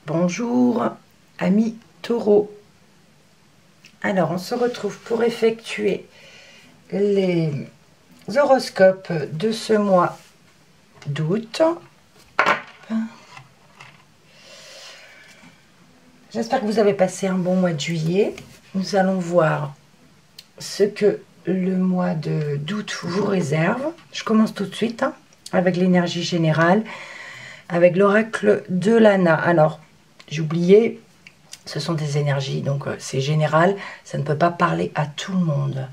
Bonjour, amis taureaux. Alors, on se retrouve pour effectuer les horoscopes de ce mois d'août. J'espère que vous avez passé un bon mois de juillet. Nous allons voir ce que le mois d'août vous réserve. Je commence tout de suite avec l'énergie générale, avec l'oracle de Lana. Alors, j'ai oublié, ce sont des énergies, donc c'est général, ça ne peut pas parler à tout le monde.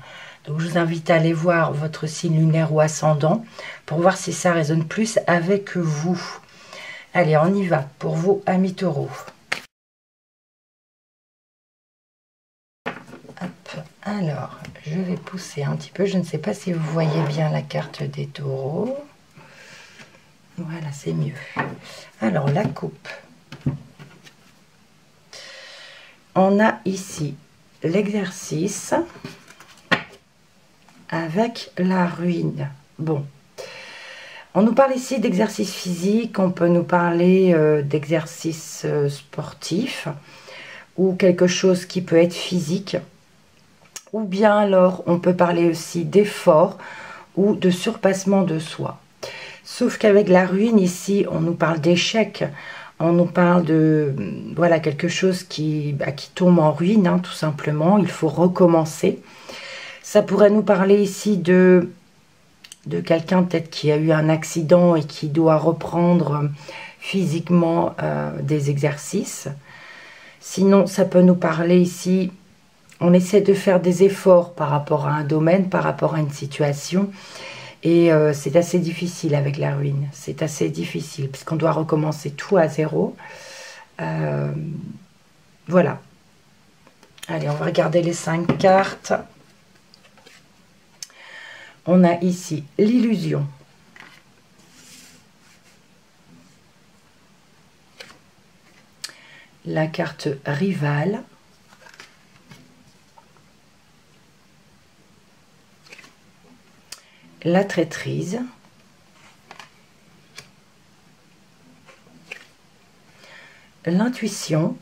Donc je vous invite à aller voir votre signe lunaire ou ascendant pour voir si ça résonne plus avec vous. Allez, on y va pour vous, amis taureaux. Hop, alors, je vais pousser un petit peu, je ne sais pas si vous voyez bien la carte des taureaux. Voilà, c'est mieux. Alors, la coupe. On a ici l'exercice avec la ruine. Bon, on nous parle ici d'exercice physique, on peut nous parler d'exercice sportif ou quelque chose qui peut être physique. Ou bien alors on peut parler aussi d'effort ou de surpassement de soi. Sauf qu'avec la ruine ici, on nous parle d'échec. On nous parle de voilà, quelque chose qui tombe en ruine, tout simplement. Il faut recommencer. Ça pourrait nous parler ici de quelqu'un peut-être qui a eu un accident et qui doit reprendre physiquement des exercices. Sinon, ça peut nous parler ici, on essaie de faire des efforts par rapport à un domaine, par rapport à une situation. Et c'est assez difficile avec la ruine, c'est assez difficile, puisqu'on doit recommencer tout à zéro. Voilà. Allez, on va regarder les 5 cartes. On a ici l'illusion. La carte rivale. La traîtrise, l'intuition,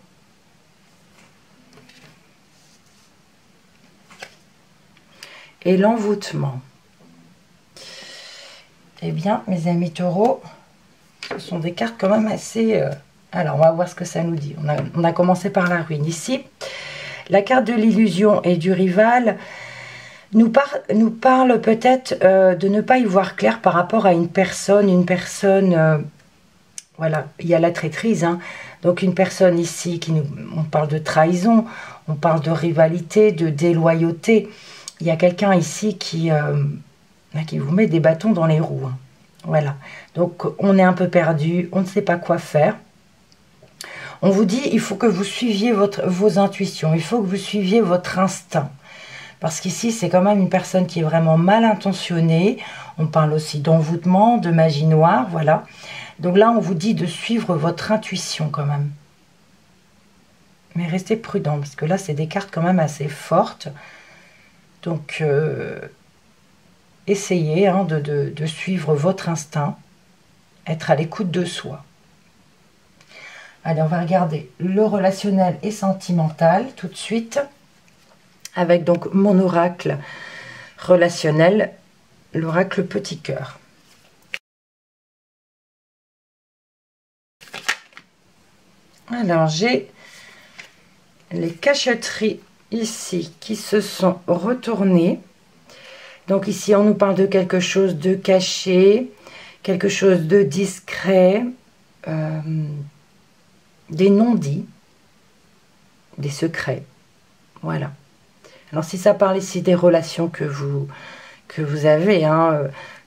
et l'envoûtement. Eh bien, mes amis taureaux, ce sont des cartes quand même assez... Alors, on va voir ce que ça nous dit. On a commencé par la ruine. Ici, la carte de l'illusion et du rival nous parle peut-être de ne pas y voir clair par rapport à une personne, voilà, il y a la traîtrise, donc une personne ici, on parle de trahison, on parle de rivalité, de déloyauté, il y a quelqu'un ici qui vous met des bâtons dans les roues, voilà, donc on est un peu perdu, on ne sait pas quoi faire. On vous dit, il faut que vous suiviez vos intuitions, il faut que vous suiviez votre instinct. Parce qu'ici, c'est quand même une personne qui est vraiment mal intentionnée. On parle aussi d'envoûtement, de magie noire, voilà. Donc là, on vous dit de suivre votre intuition quand même. Mais restez prudent, parce que là, c'est des cartes quand même assez fortes. Donc, essayez de suivre votre instinct, être à l'écoute de soi. Allez, on va regarder le relationnel et sentimental tout de suite. Avec donc mon oracle relationnel, l'oracle petit cœur. Alors j'ai les cachotteries ici qui se sont retournées. Donc ici on nous parle de quelque chose de caché, quelque chose de discret, des non-dits, des secrets. Voilà. Alors si ça parle ici des relations que vous avez,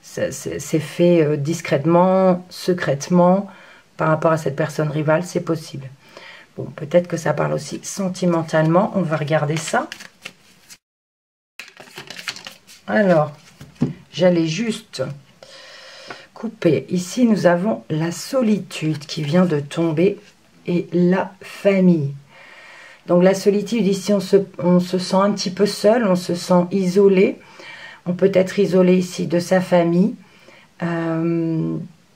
c'est fait discrètement, secrètement, par rapport à cette personne rivale, c'est possible. Bon, peut-être que ça parle aussi sentimentalement, on va regarder ça. Alors, j'allais juste couper. Ici, nous avons la solitude qui vient de tomber et la famille. Donc la solitude, ici, on se sent un petit peu seul, on se sent isolé. On peut être isolé ici de sa famille.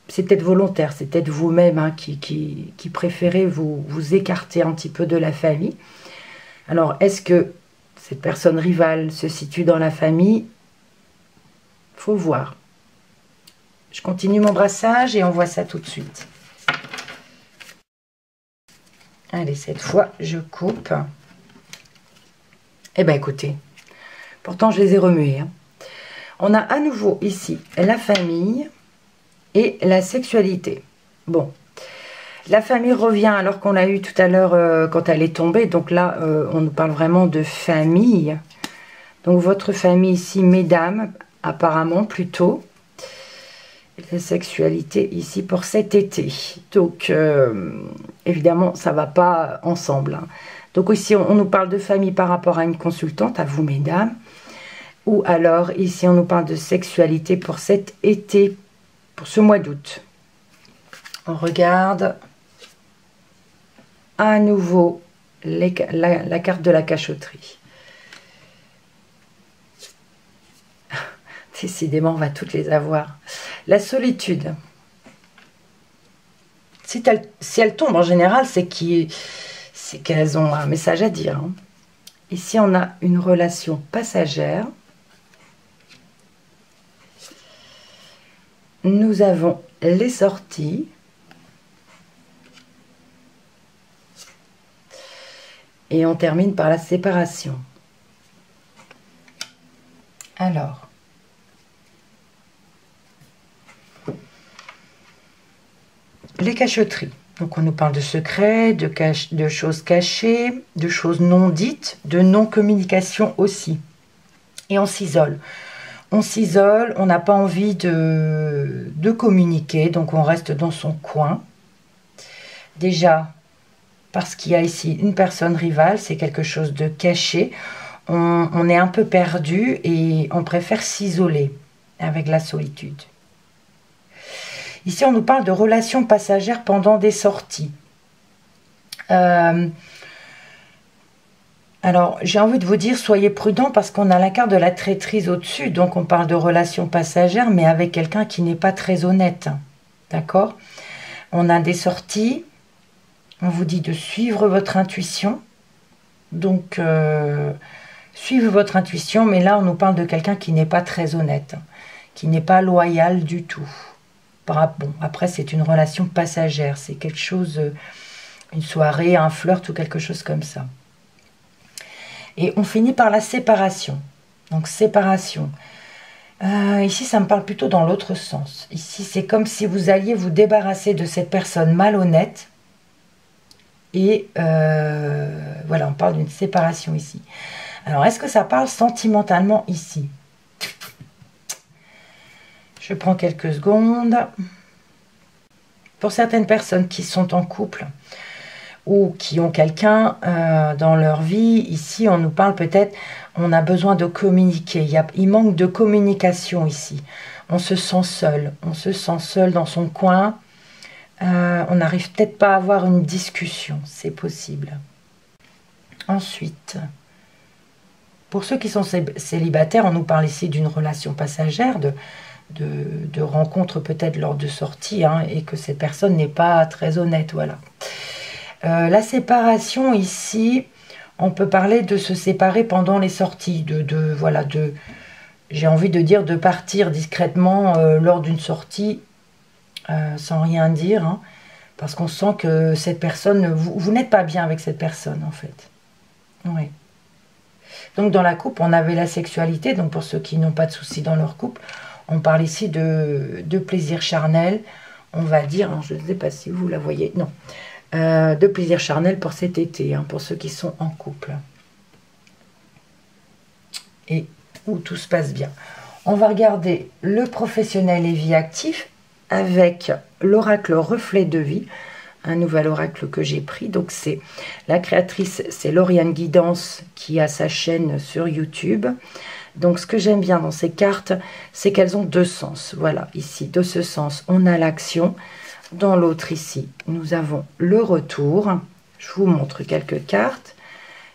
c'est peut-être volontaire, c'est peut-être vous-même hein, qui préférez vous écarter un petit peu de la famille. Alors, est-ce que cette personne rivale se situe dans la famille? Faut voir. Je continue mon brassage et on voit ça tout de suite. Allez, cette fois, je coupe. Eh bien, écoutez, pourtant, je les ai remués. Hein. On a à nouveau ici la famille et la sexualité. Bon, la famille revient alors qu'on l'a eu tout à l'heure quand elle est tombée. Donc là, on nous parle vraiment de famille. Donc votre famille ici, mesdames, apparemment plutôt. La sexualité ici pour cet été. Donc, évidemment, ça ne va pas ensemble. Hein. Donc ici, on nous parle de famille par rapport à une consultante, à vous mesdames. Ou alors, ici, on nous parle de sexualité pour cet été, pour ce mois d'août. On regarde à nouveau la carte de la cachotterie. Décidément, on va toutes les avoir. La solitude. Si elles tombent, en général, c'est qu'elles ont un message à dire. Hein. Ici, on a une relation passagère. Nous avons les sorties. Et on termine par la séparation. Alors. Les cachotteries. Donc on nous parle de secrets, de choses cachées, de choses non dites, de non-communication aussi. Et on s'isole. On s'isole, on n'a pas envie de communiquer, donc on reste dans son coin. Déjà, parce qu'il y a ici une personne rivale, c'est quelque chose de caché. On est un peu perdu et on préfère s'isoler avec la solitude. Ici, on nous parle de relations passagères pendant des sorties. Alors, j'ai envie de vous dire, soyez prudents parce qu'on a la carte de la traîtrise au-dessus. Donc, on parle de relations passagères, mais avec quelqu'un qui n'est pas très honnête. D'accord? On a des sorties. On vous dit de suivre votre intuition. Donc, suivez votre intuition. Mais là, on nous parle de quelqu'un qui n'est pas très honnête. Qui n'est pas loyal du tout. Bon, après, c'est une relation passagère. C'est quelque chose, une soirée, un flirt ou quelque chose comme ça. Et on finit par la séparation. Donc, séparation. Ici, ça me parle plutôt dans l'autre sens. Ici, c'est comme si vous alliez vous débarrasser de cette personne malhonnête. Et voilà, on parle d'une séparation ici. Alors, est-ce que ça parle sentimentalement ici ? Je prends quelques secondes. Pour certaines personnes qui sont en couple ou qui ont quelqu'un dans leur vie, ici on nous parle peut-être, on a besoin de communiquer. Il manque de communication ici. On se sent seul dans son coin. On n'arrive peut-être pas à avoir une discussion, c'est possible. Ensuite, pour ceux qui sont célibataires, on nous parle ici d'une relation passagère, de rencontres peut-être lors de sorties, hein, et que cette personne n'est pas très honnête, voilà. La séparation ici, on peut parler de se séparer pendant les sorties, j'ai envie de dire de partir discrètement lors d'une sortie, sans rien dire, hein, parce qu'on sent que cette personne, vous n'êtes pas bien avec cette personne en fait. Oui. Donc dans la couple, on avait la sexualité, donc pour ceux qui n'ont pas de soucis dans leur couple, on parle ici de plaisir charnel, on va dire, hein, je ne sais pas si vous la voyez, non, de plaisir charnel pour cet été, hein, pour ceux qui sont en couple. Et où tout se passe bien. On va regarder le professionnel et vie active avec l'oracle reflet de vie, un nouvel oracle que j'ai pris. Donc c'est la créatrice, c'est Lauriane Guidance qui a sa chaîne sur YouTube. Donc ce que j'aime bien dans ces cartes, c'est qu'elles ont deux sens. Voilà, ici, de ce sens, on a l'action. Dans l'autre ici, nous avons le retour. Je vous montre quelques cartes.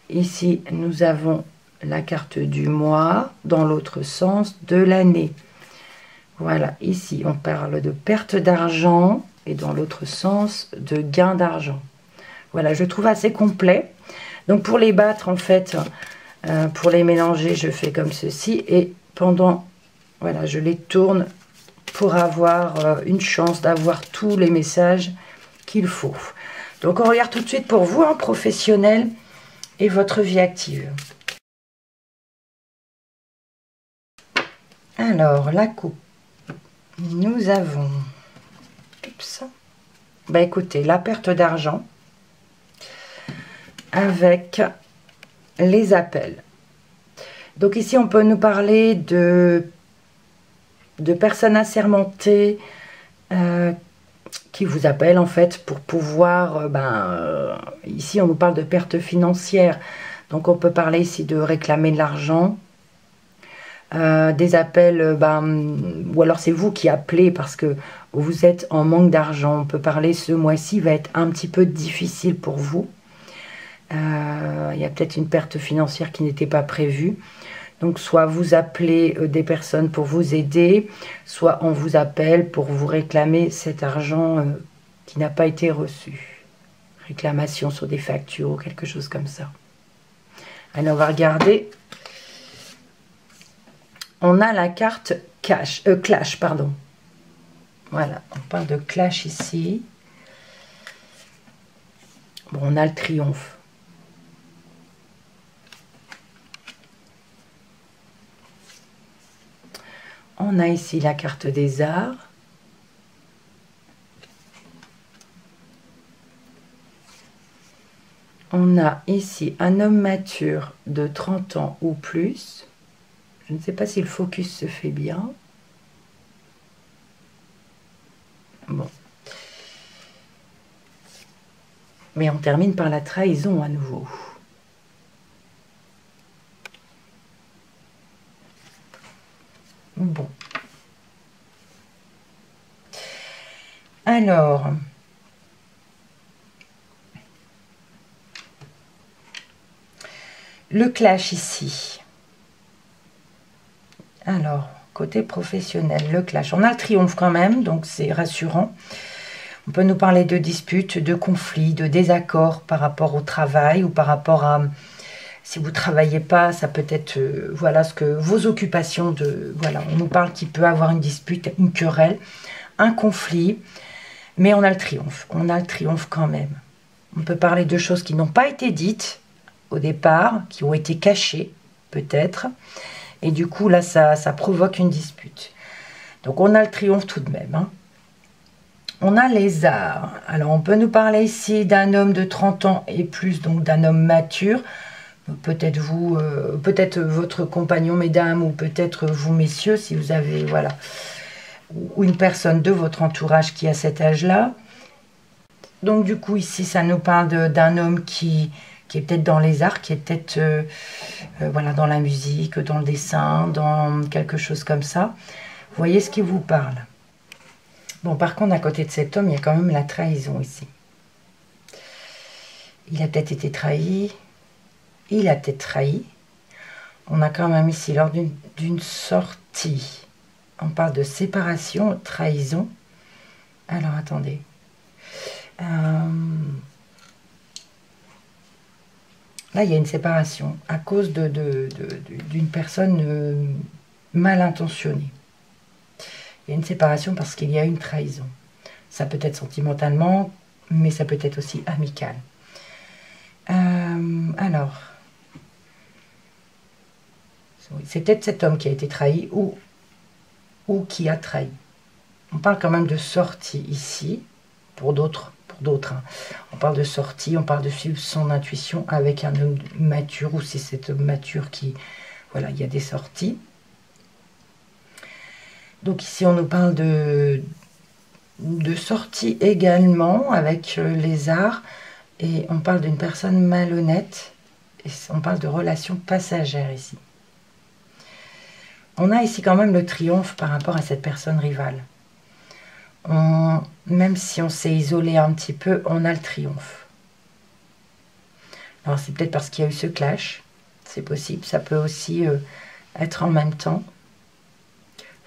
Ici, nous avons la carte du mois, dans l'autre sens, de l'année. Voilà, ici on parle de perte d'argent et dans l'autre sens de gain d'argent. Voilà, je trouve assez complet. Donc pour les battre en fait, pour les mélanger, je fais comme ceci et pendant, voilà, je les tourne pour avoir une chance d'avoir tous les messages qu'il faut. Donc on regarde tout de suite pour vous, professionnel et votre vie active. Alors, la coupe. Nous avons... Oups. Bah écoutez, la perte d'argent avec les appels. Donc ici, on peut nous parler de personnes assermentées qui vous appellent en fait pour pouvoir... ici, on nous parle de perte financière. Donc on peut parler ici de réclamer de l'argent. Des appels, ou alors c'est vous qui appelez parce que vous êtes en manque d'argent. On peut parler ce mois-ci va être un petit peu difficile pour vous. Il y a peut-être une perte financière qui n'était pas prévue. Donc soit vous appelez des personnes pour vous aider, soit on vous appelle pour vous réclamer cet argent qui n'a pas été reçu. Réclamation sur des factures ou quelque chose comme ça. Alors on va regarder. On a la carte clash, pardon. Voilà, on parle de clash ici. Bon, on a le triomphe. On a ici la carte des arts. On a ici un homme mature de 30 ans ou plus. Je ne sais pas si le focus se fait bien. Bon. Mais on termine par la trahison à nouveau. Bon. Alors. Le clash ici. Alors, côté professionnel, le clash. On a le triomphe quand même, donc c'est rassurant. On peut nous parler de disputes, de conflits, de désaccords par rapport au travail ou par rapport à... Si vous ne travaillez pas, ça peut être voilà ce que vos occupations de... Voilà, on nous parle qu'il peut avoir une dispute, une querelle, un conflit, mais on a le triomphe. On a le triomphe quand même. On peut parler de choses qui n'ont pas été dites au départ, qui ont été cachées, peut-être. Et du coup, là, ça provoque une dispute. Donc, on a le triomphe tout de même. Hein. On a les arts. Alors, on peut nous parler ici d'un homme de 30 ans et plus, donc d'un homme mature. Peut-être vous, peut-être votre compagnon, mesdames, ou peut-être vous, messieurs, si vous avez, voilà, ou une personne de votre entourage qui a cet âge-là. Donc, du coup, ici, ça nous parle d'un homme qui est peut-être dans les arts, qui est peut-être voilà, dans la musique, dans le dessin, dans quelque chose comme ça. Vous voyez ce qui vous parle. Bon, par contre, à côté de cet homme, il y a quand même la trahison ici. Il a peut-être été trahi. Il a peut-être trahi. On a quand même ici, lors d'une sortie, on parle de séparation, trahison. Alors, attendez. Là, il y a une séparation à cause d'une personne mal intentionnée. Il y a une séparation parce qu'il y a une trahison. Ça peut être sentimentalement, mais ça peut être aussi amical. Alors, c'est peut-être cet homme qui a été trahi ou qui a trahi. On parle quand même de sortie ici, pour d'autres. Hein. On parle de sortie, on parle de suivre son intuition avec un homme mature, ou c'est cet homme mature qui... Voilà, il y a des sorties. Donc ici, on nous parle de sortie également avec les arts, et on parle d'une personne malhonnête, et on parle de relations passagères ici. On a ici quand même le triomphe par rapport à cette personne rivale. Même si on s'est isolé un petit peu, on a le triomphe. Alors c'est peut-être parce qu'il y a eu ce clash, c'est possible, ça peut aussi être en même temps.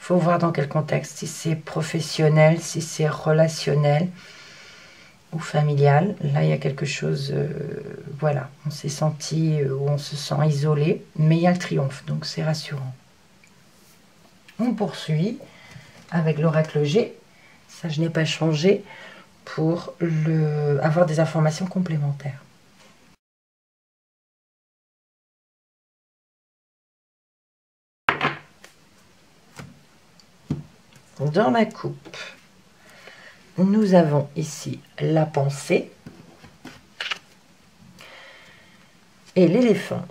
faut voir dans quel contexte, si c'est professionnel, si c'est relationnel ou familial. Là, il y a quelque chose, voilà, on s'est senti, ou on se sent isolé, mais il y a le triomphe, donc c'est rassurant. On poursuit avec l'oracle G, ça je n'ai pas changé, pour avoir des informations complémentaires. Dans la coupe, nous avons ici la pensée et l'éléphant.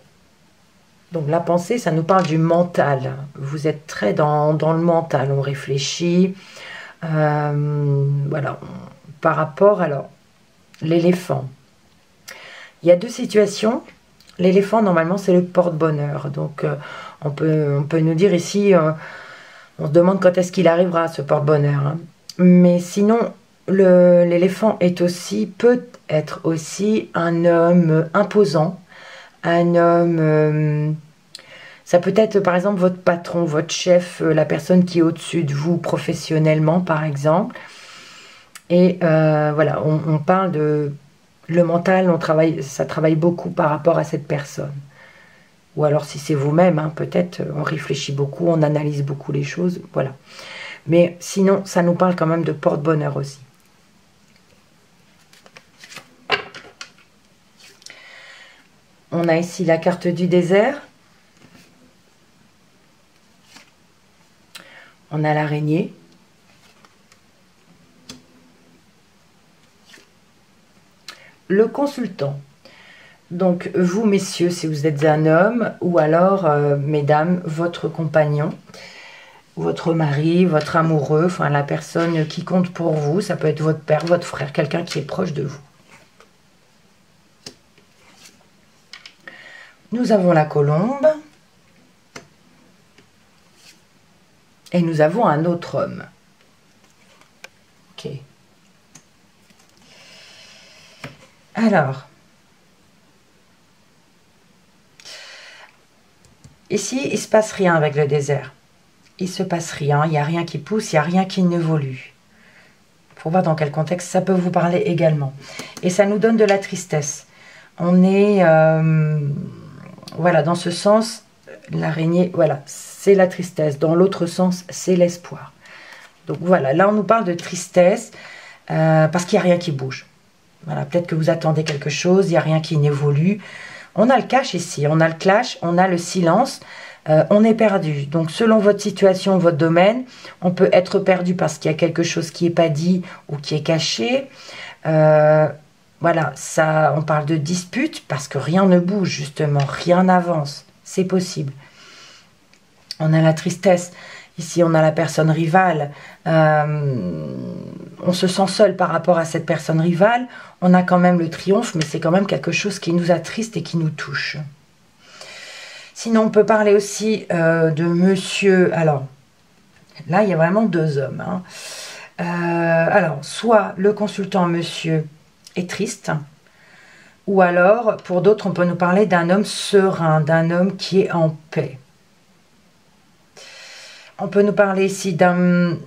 Donc la pensée, ça nous parle du mental. Vous êtes très dans le mental, on réfléchit. Voilà, par rapport, alors, l'éléphant. Il y a deux situations. L'éléphant, normalement, c'est le porte-bonheur. Donc on peut nous dire ici, on se demande quand est-ce qu'il arrivera, ce porte-bonheur. Hein. Mais sinon, l'éléphant peut être aussi un homme imposant, un homme, ça peut être par exemple votre patron, votre chef, la personne qui est au-dessus de vous professionnellement par exemple. Et voilà, on parle de le mental, ça travaille beaucoup par rapport à cette personne. Ou alors si c'est vous-même, hein, peut-être on réfléchit beaucoup, on analyse beaucoup les choses, voilà. Mais sinon, ça nous parle quand même de porte-bonheur aussi. On a ici la carte du désert. On a l'araignée. Le consultant. Donc, vous, messieurs, si vous êtes un homme, ou alors, mesdames, votre compagnon, votre mari, votre amoureux, enfin, la personne qui compte pour vous, ça peut être votre père, votre frère, quelqu'un qui est proche de vous. Nous avons la colombe. Et nous avons un autre homme. Ok. Alors. Ici, il ne se passe rien avec le désert. Il ne se passe rien, il n'y a rien qui pousse, il n'y a rien qui n'évolue. Il faut voir dans quel contexte ça peut vous parler également. Et ça nous donne de la tristesse. On est... voilà, dans ce sens, l'araignée, voilà, c'est la tristesse. Dans l'autre sens, c'est l'espoir. Donc voilà, là on nous parle de tristesse parce qu'il n'y a rien qui bouge. Voilà, peut-être que vous attendez quelque chose, il n'y a rien qui n'évolue. On a le cash ici, on a le clash, on a le silence, on est perdu. Donc selon votre situation, votre domaine, on peut être perdu parce qu'il y a quelque chose qui n'est pas dit ou qui est caché. Voilà, ça, on parle de dispute parce que rien ne bouge justement, rien n'avance, c'est possible. On a la tristesse, ici on a la personne rivale, on se sent seul par rapport à cette personne rivale, on a quand même le triomphe, mais c'est quand même quelque chose qui nous attriste et qui nous touche. Sinon, on peut parler aussi de monsieur, alors, là il y a vraiment deux hommes. Hein. Alors, soit le consultant monsieur est triste, ou alors, pour d'autres, on peut nous parler d'un homme serein, d'un homme qui est en paix. On peut nous parler ici de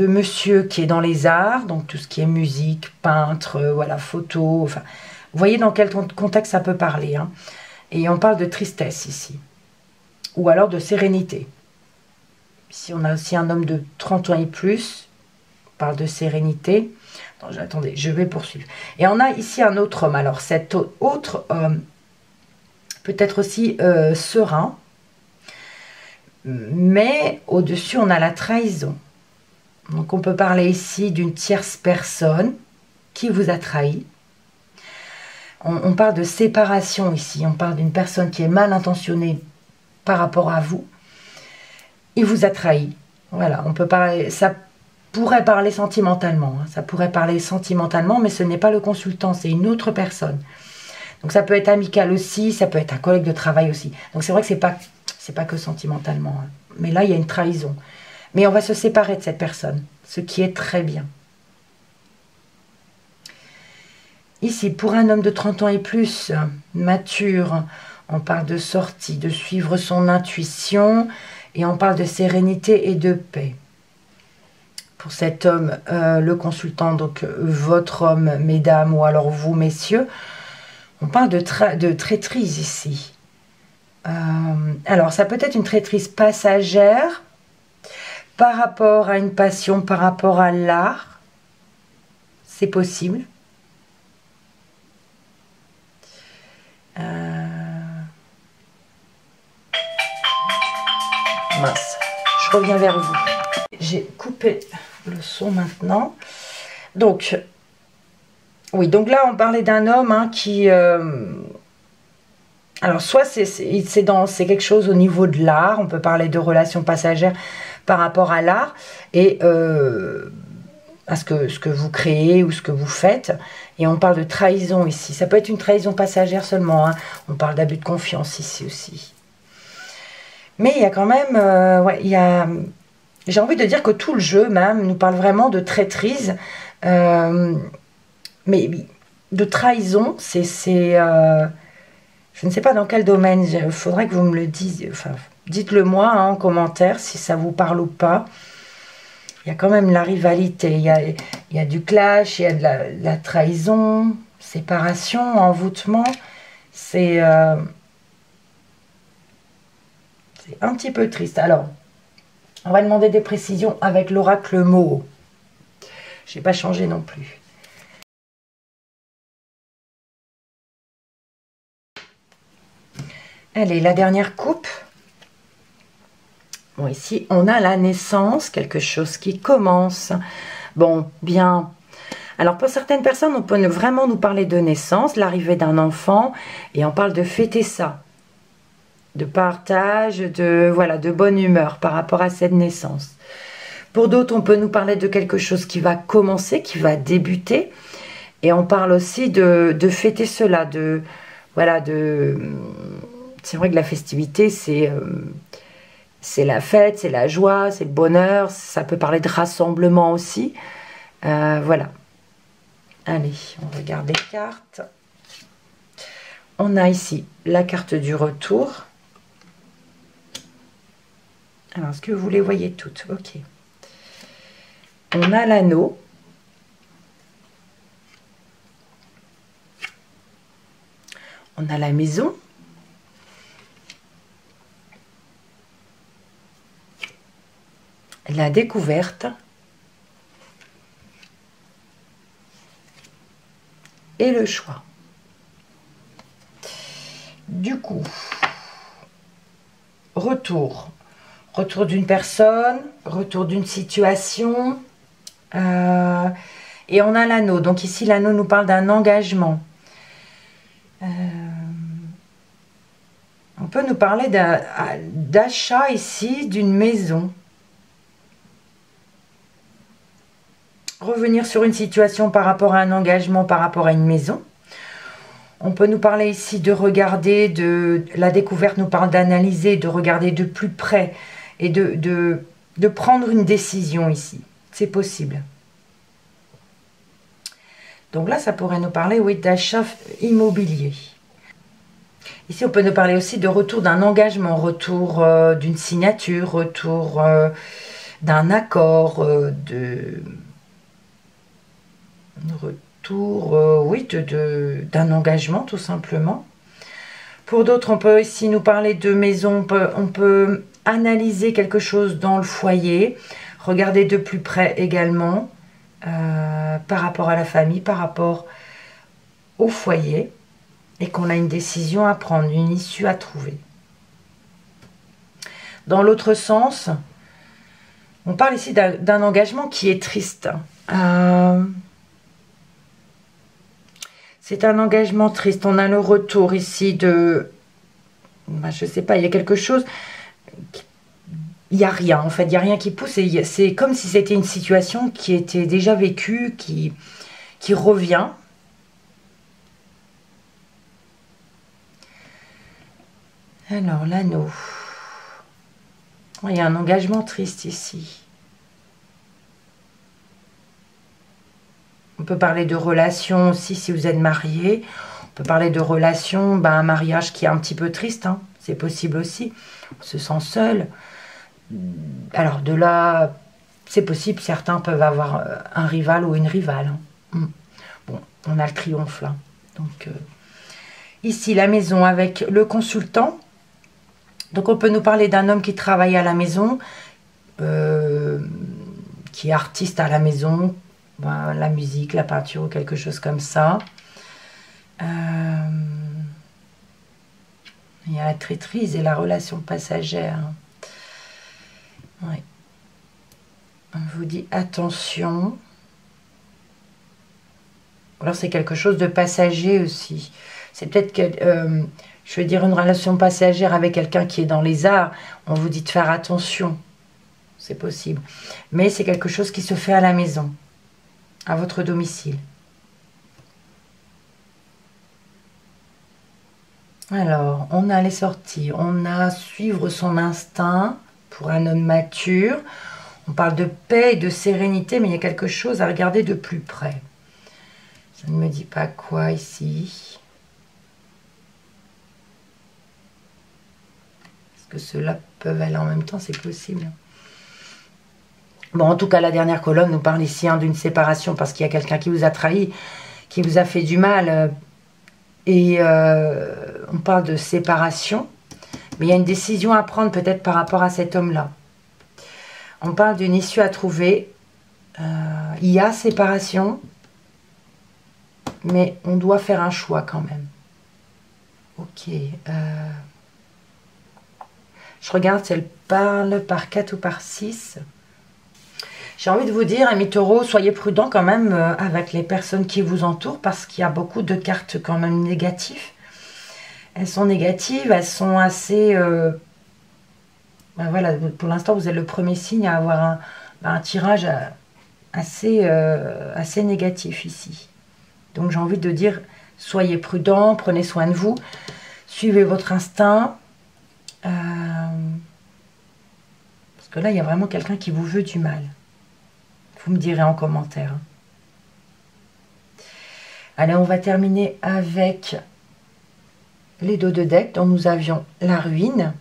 monsieur qui est dans les arts, donc tout ce qui est musique, peintre, voilà, photo, enfin, vous voyez dans quel contexte ça peut parler. Hein. Et on parle de tristesse ici, ou alors de sérénité. Ici, on a aussi un homme de 30 ans et plus, on parle de sérénité. Attendez, je vais poursuivre. Et on a ici un autre homme. Alors, cet autre homme peut être aussi serein, mais au-dessus, on a la trahison. Donc, on peut parler ici d'une tierce personne qui vous a trahi. On parle de séparation ici. On parle d'une personne qui est mal intentionnée par rapport à vous. Il vous a trahi. Voilà, on peut parler... Ça pourrait parler sentimentalement. Hein, ça pourrait parler sentimentalement, mais ce n'est pas le consultant, c'est une autre personne. Donc, ça peut être amical aussi, ça peut être un collègue de travail aussi. Donc, c'est vrai que c'est pas que sentimentalement. Hein. Mais là, il y a une trahison. Mais on va se séparer de cette personne, ce qui est très bien. Ici, pour un homme de 30 ans et plus, mature, on parle de sortie, de suivre son intuition Et on parle de sérénité et de paix. Pour cet homme, le consultant, donc votre homme, mesdames, ou alors vous, messieurs, on parle de traîtrise ici. Alors, ça peut être une traîtrise passagère par rapport à une passion, par rapport à l'art. C'est possible. Mince, je reviens vers vous. J'ai coupé le son maintenant. Donc, oui, donc là, on parlait d'un homme hein, qui... alors, soit c'est quelque chose au niveau de l'art, on peut parler de relations passagères par rapport à l'art, et à ce que vous créez ou ce que vous faites, et on parle de trahison ici. Ça peut être une trahison passagère seulement, hein. On parle d'abus de confiance ici aussi. Mais il y a quand même... ouais, il y a... J'ai envie de dire que tout le jeu même nous parle vraiment de traîtrise, mais de trahison, c'est je ne sais pas dans quel domaine, il faudrait que vous me le disiez, enfin, dites-le moi hein, en commentaire si ça vous parle ou pas. Il y a quand même la rivalité, il y a du clash, il y a de la trahison, séparation, envoûtement, c'est un petit peu triste. Alors, on va demander des précisions avec l'oracle Mo. Je n'ai pas changé non plus. Allez, la dernière coupe. Bon, ici, on a la naissance, quelque chose qui commence. Bon, bien. Alors, pour certaines personnes, on peut vraiment nous parler de naissance, l'arrivée d'un enfant, et on parle de fêter ça. De partage, voilà, de bonne humeur par rapport à cette naissance. Pour d'autres, on peut nous parler de quelque chose qui va commencer, qui va débuter. Et on parle aussi de fêter cela, voilà, c'est vrai que la festivité, c'est la fête, c'est la joie, c'est le bonheur. Ça peut parler de rassemblement aussi. Voilà. Allez, on regarde les cartes. On a ici la carte du retour. Alors, est-ce que vous les voyez toutes? Ok. On a l'anneau. On a la maison. La découverte. Et le choix. Du coup, retour. Retour d'une personne, retour d'une situation. Et on a l'anneau. Donc ici, l'anneau nous parle d'un engagement. On peut nous parler d'achat ici d'une maison. Revenir sur une situation par rapport à un engagement, par rapport à une maison. On peut nous parler ici de regarder, la découverte nous parle d'analyser, de regarder de plus près et de prendre une décision ici. C'est possible. Donc là, ça pourrait nous parler, oui, d'achat immobilier. Ici, on peut nous parler aussi de retour d'un engagement, retour d'une signature, retour d'un accord, retour, oui, d'un engagement, tout simplement. Pour d'autres, on peut ici nous parler de maison, on peut analyser quelque chose dans le foyer, regarder de plus près également, par rapport à la famille, par rapport au foyer, et qu'on a une décision à prendre, une issue à trouver. Dans l'autre sens, on parle ici d'un engagement qui est triste. C'est un engagement triste. On a le retour ici de... je ne sais pas, il y a quelque chose... Il n'y a rien, en fait. Il n'y a rien qui pousse. C'est comme si c'était une situation qui était déjà vécue, qui revient. Alors, l'anneau. Il y a un engagement triste ici. On peut parler de relation aussi si vous êtes marié. On peut parler de relation, un mariage qui est un petit peu triste. Hein. C'est possible aussi. On se sent seul. Alors de là, c'est possible, certains peuvent avoir un rival ou une rivale. Hein. Bon, on a le triomphe là. Donc ici, la maison avec le consultant. Donc on peut nous parler d'un homme qui travaille à la maison, qui est artiste à la maison, ben, la musique, la peinture ou quelque chose comme ça. Il y a la traîtrise et la relation passagère. Oui. On vous dit attention. Alors c'est quelque chose de passager aussi. C'est peut-être que, je veux dire, une relation passagère avec quelqu'un qui est dans les arts. On vous dit de faire attention. C'est possible. Mais c'est quelque chose qui se fait à la maison, à votre domicile. Alors, on a les sorties. On a suivre son instinct pour un homme mature. On parle de paix et de sérénité, mais il y a quelque chose à regarder de plus près. Ça ne me dit pas quoi ici. Est-ce que ceux-là peuvent aller en même temps? C'est possible. Bon, en tout cas, la dernière colonne nous parle ici d'une séparation parce qu'il y a quelqu'un qui vous a trahi, qui vous a fait du mal. Et on parle de séparation. Mais il y a une décision à prendre peut-être par rapport à cet homme-là. On parle d'une issue à trouver. Il y a séparation. Mais on doit faire un choix quand même. Ok. Je regarde si elle parle par 4 ou par 6. J'ai envie de vous dire, amis taureaux, soyez prudents quand même avec les personnes qui vous entourent parce qu'il y a beaucoup de cartes quand même négatives. Elles sont négatives, elles sont assez... ben voilà, pour l'instant, vous êtes le premier signe à avoir un tirage assez négatif ici. Donc j'ai envie de dire, soyez prudents, prenez soin de vous, suivez votre instinct. Parce que là, il y a vraiment quelqu'un qui vous veut du mal. Vous me direz en commentaire. Allez, on va terminer avec les dos de deck dont nous avions la ruine.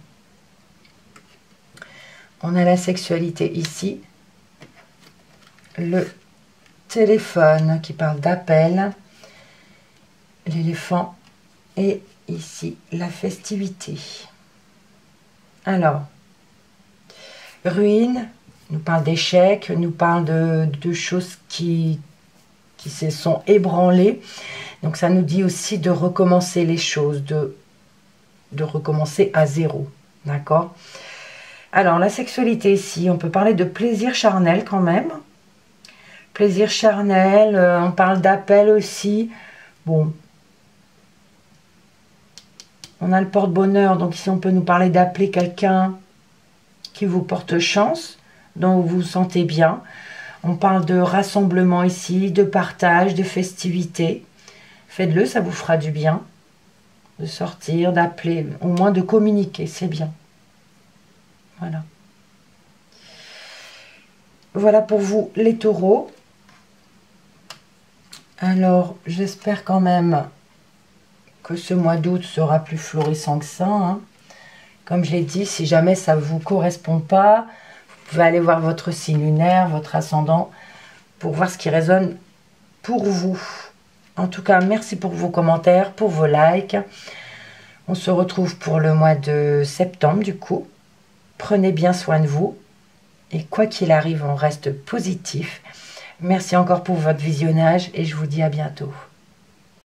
On a la sexualité ici. Le téléphone qui parle d'appel. L'éléphant. Et ici, la festivité. Alors, ruine nous parle d'échecs, nous parle de choses qui se sont ébranlées. Donc ça nous dit aussi de recommencer les choses, de recommencer à zéro. D'accord? Alors la sexualité ici, on peut parler de plaisir charnel quand même. Plaisir charnel, on parle d'appel aussi. Bon. On a le porte-bonheur, donc ici on peut nous parler d'appeler quelqu'un qui vous porte chance, dont vous vous sentez bien. On parle de rassemblement ici, de partage, de festivités. Faites-le, ça vous fera du bien. De sortir, d'appeler, au moins de communiquer, c'est bien. Voilà. Voilà pour vous les taureaux. Alors, j'espère quand même que ce mois d'août sera plus florissant que ça. Hein. Comme je l'ai dit, si jamais ça ne vous correspond pas, vous pouvez aller voir votre signe lunaire, votre ascendant, pour voir ce qui résonne pour vous. En tout cas, merci pour vos commentaires, pour vos likes. On se retrouve pour le mois de septembre, du coup. Prenez bien soin de vous. Et quoi qu'il arrive, on reste positif. Merci encore pour votre visionnage et je vous dis à bientôt.